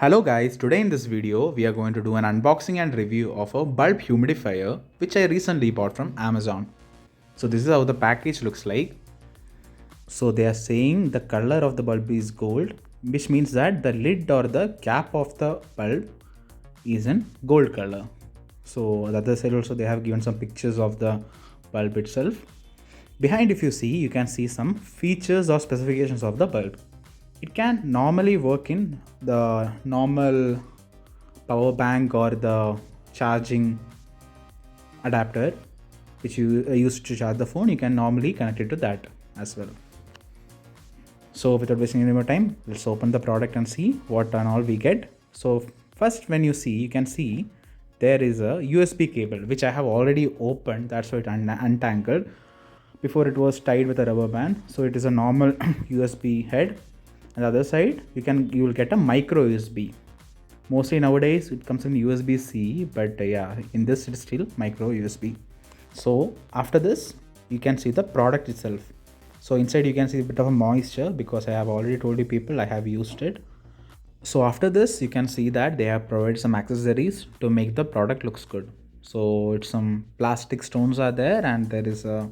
Hello guys, today in this video we are going to do an unboxing and review of a bulb humidifier which I recently bought from Amazon. So this is how the package looks like. So they are saying the color of the bulb is gold, which means that the lid or the cap of the bulb is in gold color. So on the other side also they have given some pictures of the bulb itself. Behind, if you see, you can see some features or specifications of the bulb. It can normally work in the normal power bank or the charging adapter which you use to charge the phone. You can normally connect it to that as well. So without wasting any more time, let's open the product and see what and all we get. So first, when you see, you can see there is a USB cable which I have already opened. That's why it untangled. Before it was tied with a rubber band. So it is a normal USB head. On the other side, you will get a micro USB. Mostly nowadays it comes in USB-C, but yeah, in this it's still micro USB. So after this, you can see the product itself. So inside you can see a bit of a moisture because I have already told you people I have used it. So after this, you can see that they have provided some accessories to make the product looks good. So it's some plastic stones are there, and there is a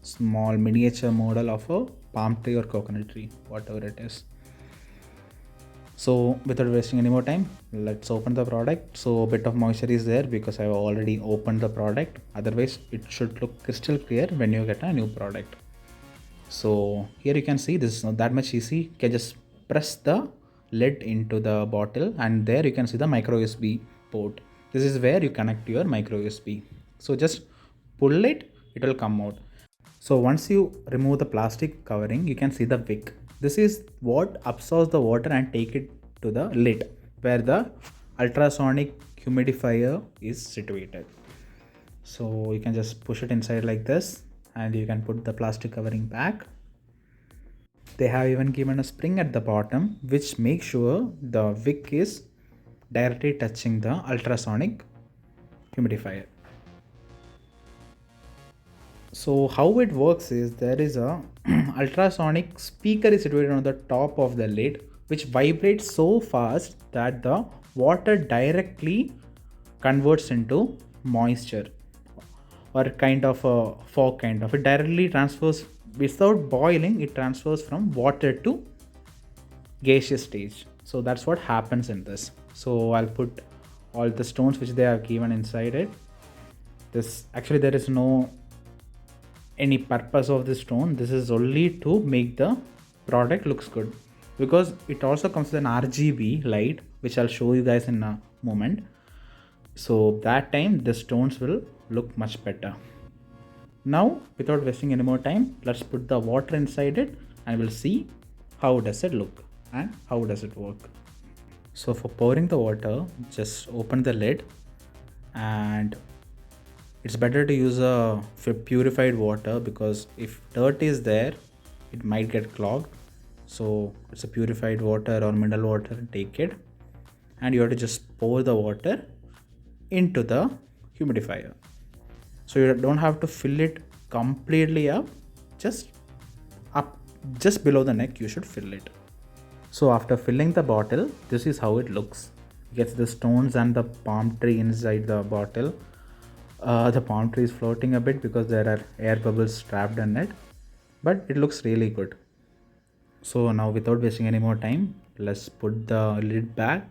small miniature model of a palm tree or coconut tree, whatever it is. So without wasting any more time, let's open the product. So a bit of moisture is there because I have already opened the product. Otherwise it should look crystal clear when you get a new product. So here you can see this is not that much easy. You can just press the lid into the bottle, and there you can see the micro USB port. This is where you connect your micro USB. So just pull it, it will come out. So once you remove the plastic covering, you can see the wick. This is what absorbs the water and take it to the lid where the ultrasonic humidifier is situated. So you can just push it inside like this, and you can put the plastic covering back. They have even given a spring at the bottom which makes sure the wick is directly touching the ultrasonic humidifier. So how it works is there is a ultrasonic speaker is situated on the top of the lid which vibrates so fast that the water directly converts into moisture or kind of a fog kind of. It directly transfers without boiling, it transfers from water to gaseous stage. So that's what happens in this. So I'll put all the stones which they have given inside it. This actually there is no any purpose of this stone. This is only to make the product looks good, because it also comes with an RGB light which I'll show you guys in a moment. So that time the stones will look much better. Now without wasting any more time, let's put the water inside it and we'll see how does it look and how does it work. So for pouring the water, just open the lid, and it's better to use a purified water because if dirt is there, it might get clogged. So it's a purified water or mineral water, take it, and you have to just pour the water into the humidifier. So you don't have to fill it completely up, just below the neck you should fill it. So after filling the bottle, this is how it looks. You get the stones and the palm tree inside the bottle. The palm tree is floating a bit because there are air bubbles trapped in it, but it looks really good. So now without wasting any more time, let's put the lid back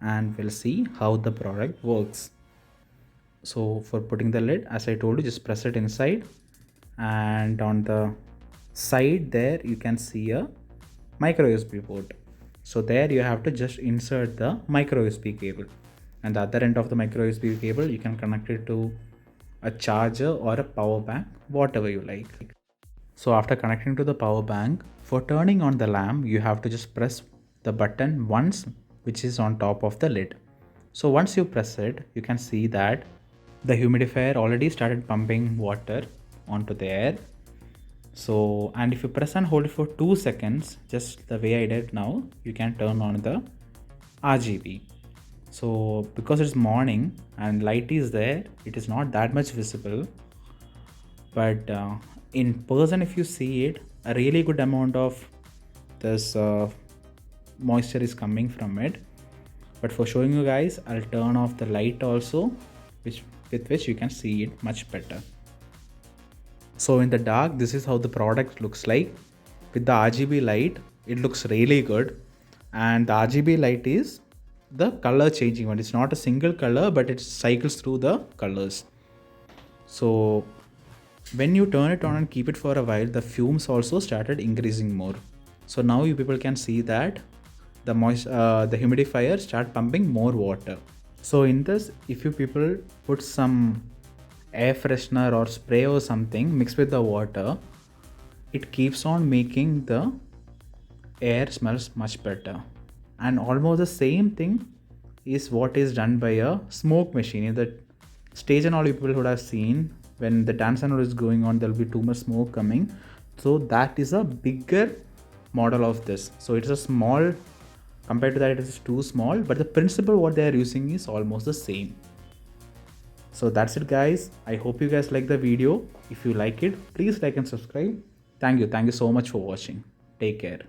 and we'll see how the product works. So for putting the lid, as I told you, just press it inside, and on the side there you can see a micro USB port. So there you have to just insert the micro USB cable, and the other end of the micro USB cable you can connect it to a charger or a power bank, whatever you like. So after connecting to the power bank, for turning on the lamp you have to just press the button once which is on top of the lid. So once you press it, you can see that the humidifier already started pumping water onto the air. So, and if you press and hold it for 2 seconds, just the way I did now, you can turn on the RGB. So because it's morning and light is there, it is not that much visible, but in person if you see it, a really good amount of this moisture is coming from it. But for showing you guys, I'll turn off the light also, with which you can see it much better. So in the dark, this is how the product looks like. With the RGB light, it looks really good. And the RGB light is the color changing one. It's not a single color, but it cycles through the colors. So when you turn it on and keep it for a while, the fumes also started increasing more. So now you people can see that the humidifier start pumping more water. So in this, if you people put some air freshener or spray or something mixed with the water, it keeps on making the air smells much better. And almost the same thing is what is done by a smoke machine. In the stage and all, you people would have seen when the dance and all is going on, there will be too much smoke coming. So that is a bigger model of this. So it's a small, compared to that it is too small, but the principle what they are using is almost the same. So that's it guys. I hope you guys like the video. If you like it, please like and subscribe. Thank you so much for watching. Take care.